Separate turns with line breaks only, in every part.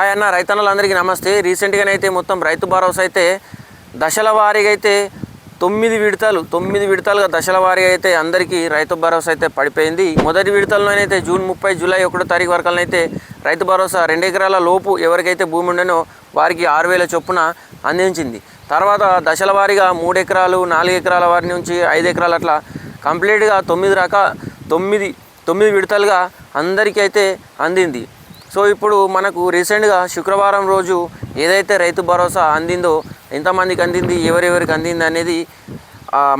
Hi అన్న, రైతన్నలందరికీ నమస్తే. రీసెంట్గానైతే మొత్తం రైతు భరోసా అయితే దశల వారీగా అయితే 9 విడతలుగా దశల వారీగా అయితే అందరికీ రైతు భరోసా అయితే పడిపోయింది. మొదటి విడతల్లోనైతే జూన్ 30 జూలై 1 తారీఖు వరకునైతే రైతు భరోసా 2 ఎకరాల లోపు ఎవరికైతే భూమి ఉండనో వారికి 6,000 చొప్పున అందించింది. తర్వాత దశల వారీగా 3 ఎకరాలు 4 ఎకరాల వారి నుంచి 5 ఎకరాలు అట్లా కంప్లీట్గా 9 విడతలుగా అందరికీ అయితే అందింది. సో ఇప్పుడు మనకు రీసెంట్గా శుక్రవారం రోజు ఏదైతే రైతు భరోసా అందిందో, ఎంతమందికి అందింది, ఎవరెవరికి అందింది అనేది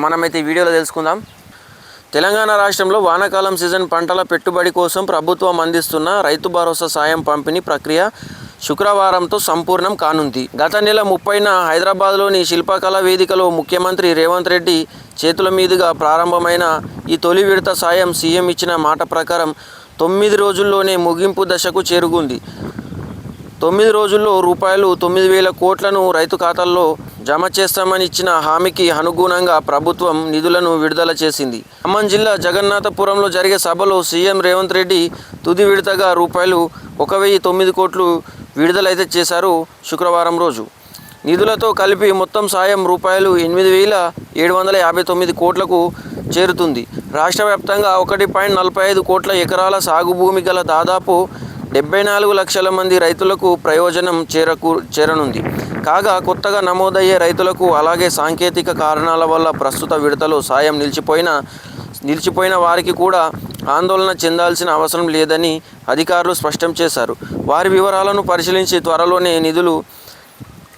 మనమైతే ఈ వీడియోలో తెలుసుకుందాం. తెలంగాణ రాష్ట్రంలో వానాకాలం సీజన్ పంటల పెట్టుబడి కోసం ప్రభుత్వం అందిస్తున్న రైతు భరోసా సాయం పంపిణీ ప్రక్రియ శుక్రవారంతో సంపూర్ణం కానుంది. గత నెల 30న హైదరాబాద్లోని శిల్పకళా వేదికలో ముఖ్యమంత్రి రేవంత్ రెడ్డి చేతుల మీదుగా ప్రారంభమైన ఈ తొలి విడత సాయం సీఎం ఇచ్చిన మాట ప్రకారం 9 రోజుల్లోనే ముగింపు దశకు చేరుకుంది. 9 రోజుల్లో రూపాయలు 9,000 కోట్లను రైతు ఖాతాల్లో జమ చేస్తామని ఇచ్చిన హామీకి అనుగుణంగా ప్రభుత్వం నిధులను విడుదల చేసింది. ఖమ్మం జిల్లా జగన్నాథపురంలో జరిగే సభలో సీఎం రేవంత్ రెడ్డి తుది విడతగా రూపాయలు 1,009 కోట్లు విడుదలైతే చేశారు. శుక్రవారం రోజు నిధులతో కలిపి మొత్తం సాయం రూపాయలు 8,759 కోట్లకు చేరుతుంది. రాష్ట్ర వ్యాప్తంగా 1.45 కోట్ల ఎకరాల సాగు భూమి గల దాదాపు 74 లక్షల మంది రైతులకు ప్రయోజనం చేరనుంది. కాగా కొత్తగా నమోదయ్యే రైతులకు, అలాగే సాంకేతిక కారణాల వల్ల ప్రస్తుత విడతలో సాయం నిలిచిపోయిన వారికి కూడా ఆందోళన చెందాల్సిన అవసరం లేదని అధికారులు స్పష్టం చేశారు. వారి వివరాలను పరిశీలించి త్వరలోనే నిధులు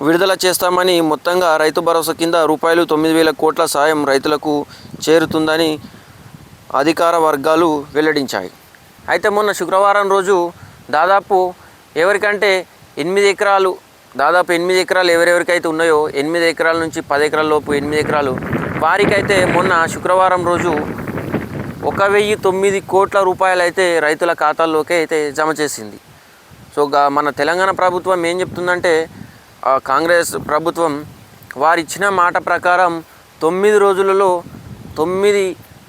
విడుదల చేస్తామని, మొత్తంగా రైతు భరోసా కింద రూపాయలు 9,000 కోట్ల సాయం రైతులకు చేరుతుందని అధికార వర్గాలు వెల్లడించాయి. అయితే మొన్న శుక్రవారం రోజు దాదాపు ఎవరికంటే 8 ఎకరాలు ఎవరెవరికైతే ఉన్నాయో 8 ఎకరాల నుంచి 10 ఎకరాల లోపు 8 ఎకరాలు వారికైతే మొన్న శుక్రవారం రోజు 1,009 కోట్ల రూపాయలు అయితే రైతుల ఖాతాల్లోకి అయితే జమ చేసింది. సో మన తెలంగాణ ప్రభుత్వం ఏం చెప్తుందంటే, కాంగ్రెస్ ప్రభుత్వం వారిచ్చిన మాట ప్రకారం 9 రోజులలో 9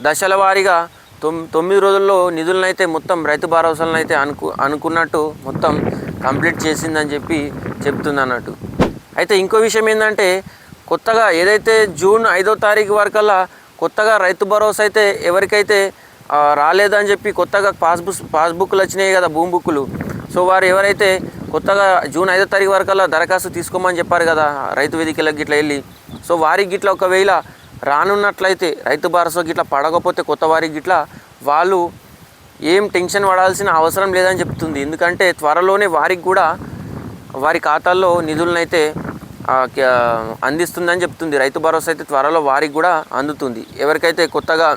దశల వారీగా 9 రోజుల్లో నిధులను అయితే మొత్తం రైతు భరోసాలను అయితే అనుకున్నట్టు మొత్తం కంప్లీట్ చేసిందని చెప్తుంది అన్నట్టు. అయితే ఇంకో విషయం ఏంటంటే, కొత్తగా ఏదైతే జూన్ 5వ తారీఖు వరకల్లా కొత్తగా రైతు భరోసా అయితే ఎవరికైతే రాలేదని చెప్పి కొత్తగా పాస్బుక్లు వచ్చినాయి కదా, భూమి బుక్కులు. సో వారు ఎవరైతే కొత్తగా జూన్ 5వ తారీఖు వరకల్లా దరఖాస్తు తీసుకోమని చెప్పారు కదా రైతు వేదికలకు గిట్లా వెళ్ళి, సో వారికి గిట్లా ఒకవేళ రానున్నట్లయితే రైతు భరోసా గిట్లా పడకపోతే కొత్త వారికి గిట్లా వాళ్ళు ఏం టెన్షన్ పడాల్సిన అవసరం లేదని చెప్తుంది. ఎందుకంటే త్వరలోనే వారికి కూడా వారి ఖాతాల్లో నిధులనైతే అందిస్తుందని చెప్తుంది. రైతు భరోసా అయితే త్వరలో వారికి కూడా అందుతుంది. ఎవరికైతే కొత్తగా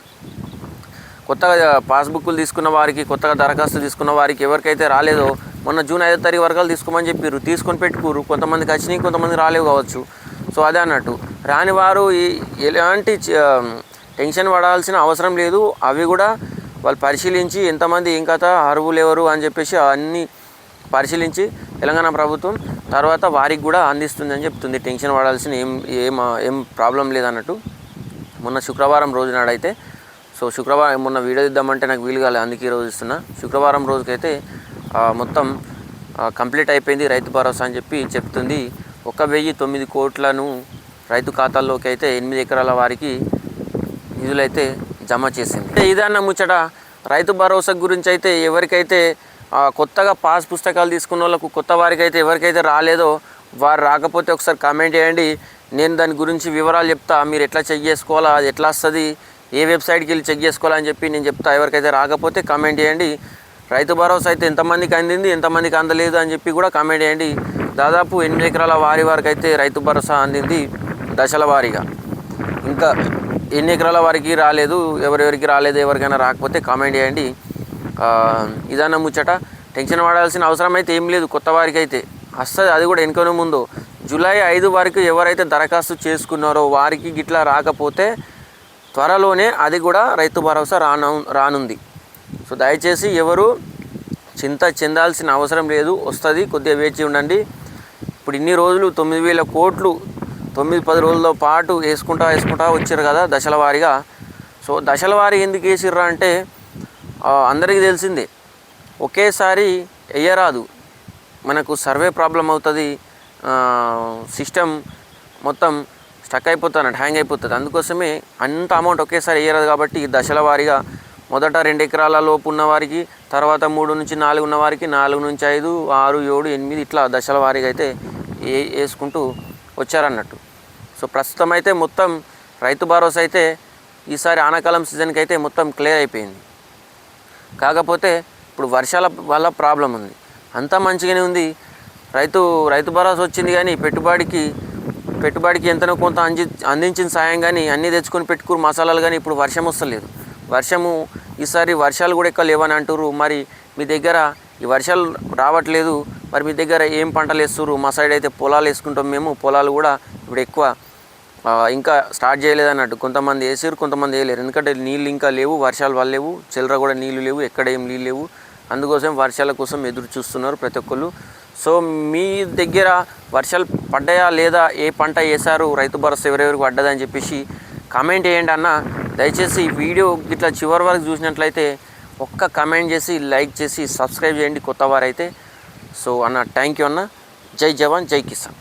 పాస్బుక్లు తీసుకున్న వారికి, కొత్తగా దరఖాస్తు తీసుకున్న వారికి ఎవరికైతే రాలేదో మొన్న జూన్ 5వ తారీఖు వరకు తీసుకోమని చెప్పారు, తీసుకొని పెట్టుకోరు. కొంతమందికి వచ్చినాయి, కొంతమంది రాలేవు కావచ్చు. సో అదే అన్నట్టు రాని వారు ఎలాంటి టెన్షన్ పడాల్సిన అవసరం లేదు. అవి కూడా వాళ్ళు పరిశీలించి ఎంతమంది ఏం కథ, అర్హులు ఎవరు అని చెప్పేసి అన్నీ పరిశీలించి తెలంగాణ ప్రభుత్వం తర్వాత వారికి కూడా అందిస్తుందని చెప్తుంది. టెన్షన్ పడాల్సిన ఏం ప్రాబ్లం లేదన్నట్టు. మొన్న శుక్రవారం రోజు నాడైతే, సో శుక్రవారం మొన్న వీడియో ఇద్దామంటే నాకు వీలు కాలేదు, అందుకే ఈరోజు ఇస్తున్నా. శుక్రవారం రోజుకైతే మొత్తం కంప్లీట్ అయిపోయింది రైతు భరోసా అని చెప్తుంది. 1,009 కోట్లను రైతు ఖాతాల్లోకి అయితే 8 ఎకరాల వారికి నిధులైతే జమ చేసింది. ఇదన్న ముచ్చట. రైతు భరోసా గురించి అయితే ఎవరికైతే కొత్తగా పాస్ పుస్తకాలు తీసుకున్న వాళ్ళకు, కొత్త వారికి అయితే ఎవరికైతే రాలేదో వారు రాకపోతే ఒకసారి కామెంట్ చేయండి. నేను దాని గురించి వివరాలు చెప్తా, మీరు ఎట్లా చెక్ చేసుకోవాలా, అది ఎట్లా వస్తుంది, ఏ వెబ్సైట్కి వెళ్ళి చెక్ చేసుకోవాలని నేను చెప్తా. ఎవరికైతే రాకపోతే కామెంట్ చేయండి. రైతు భరోసా అయితే ఎంతమందికి అందింది, ఎంతమందికి అందలేదు అని కూడా కామెంట్ చేయండి. దాదాపు 8 ఎకరాల వారికి అయితే రైతు భరోసా అందింది దశల వారీగా. ఇంకా ఎన్ని ఎకరాల వారికి రాలేదు, ఎవరెవరికి రాలేదు, ఎవరికైనా రాకపోతే కామెంట్ చేయండి. ఇదన్న ముచ్చట. టెన్షన్ పడాల్సిన అవసరం అయితే ఏం లేదు. కొత్త వారికి అయితే వస్తుంది, అది కూడా వెనుకనే ముందు జూలై 5 వరకు ఎవరైతే దరఖాస్తు చేసుకున్నారో వారికి గిట్లా రాకపోతే త్వరలోనే అది కూడా రైతు భరోసా రానుంది. సో దయచేసి ఎవరు చింత చెందాల్సిన అవసరం లేదు, వస్తుంది, కొద్దిగా వేచి ఉండండి. ఇప్పుడు ఇన్ని రోజులు 9,000 కోట్లు 9-10 రోజుల పాటు వేసుకుంటా వచ్చారు కదా దశల వారీగా. సో దశల వారీ ఎందుకు వేసిర్రా అంటే అందరికీ తెలిసిందే, ఒకేసారి వేయరాదు. మనకు సర్వే ప్రాబ్లం అవుతుంది, సిస్టమ్ మొత్తం స్టక్ అయిపోతుంది, హ్యాంగ్ అయిపోతుంది. అందుకోసమే అంత అమౌంట్ ఒకేసారి వేయరాదు కాబట్టి దశల వారీగా మొదట 2 ఎకరాల లోపు ఉన్నవారికి, తర్వాత 3 నుంచి 4 ఉన్నవారికి, 4 నుంచి 5, 6, 7, 8 ఇట్లా దశల వారీగా అయితే వేసుకుంటూ వచ్చారన్నట్టు. సో ప్రస్తుతం అయితే మొత్తం రైతు భరోసా అయితే ఈసారి ఆనాకాలం సీజన్కి అయితే మొత్తం క్లియర్ అయిపోయింది. కాకపోతే ఇప్పుడు వర్షాల వల్ల ప్రాబ్లం ఉంది. అంతా మంచిగానే ఉంది, రైతు భరోసా వచ్చింది, కానీ పెట్టుబడికి ఎంతనో కొంత అందించిన సాయం కానీ అన్నీ తెచ్చుకొని పెట్టుకుని మసాలాలు, కానీ ఇప్పుడు వర్షం వస్తలేదు. ఈసారి వర్షాలు కూడా ఎక్కువ లేవని అంటుర్రు. మరి మీ దగ్గర ఈ వర్షాలు రావట్లేదు, మరి మీ దగ్గర ఏం పంటలు వేస్తుర్రు? మా సైడ్ అయితే పొలాలు వేసుకుంటాం మేము. పొలాలు కూడా ఇప్పుడు ఎక్కువ ఇంకా స్టార్ట్ చేయలేదు అన్నట్టు. కొంతమంది వేసారు, కొంతమంది వేయలేరు. ఎందుకంటే నీళ్ళు ఇంకా లేవు, వర్షాలు వల్ల లేవు, చిల్లర కూడా నీళ్ళు లేవు, ఎక్కడ ఏం నీళ్ళు లేవు. అందుకోసం వర్షాల కోసం ఎదురు చూస్తున్నారు ప్రతి ఒక్కళ్ళు. సో మీ దగ్గర వర్షాలు పడ్డాయా లేదా, ఏ పంట వేశారు, రైతు భరోసా ఎవరెవరికి పడ్డదని చెప్పేసి కామెంట్ చేయండి అన్న. దయచేసి ఈ వీడియో ఇట్లా చివరి వరకు చూసినట్లయితే ఒక్క కామెంట్ చేసి, లైక్ చేసి, సబ్స్క్రైబ్ చేయండి కొత్త వారైతే. సో అన్న, థ్యాంక్ యూ అన్న. జై జవాన్, జై కిసాన్.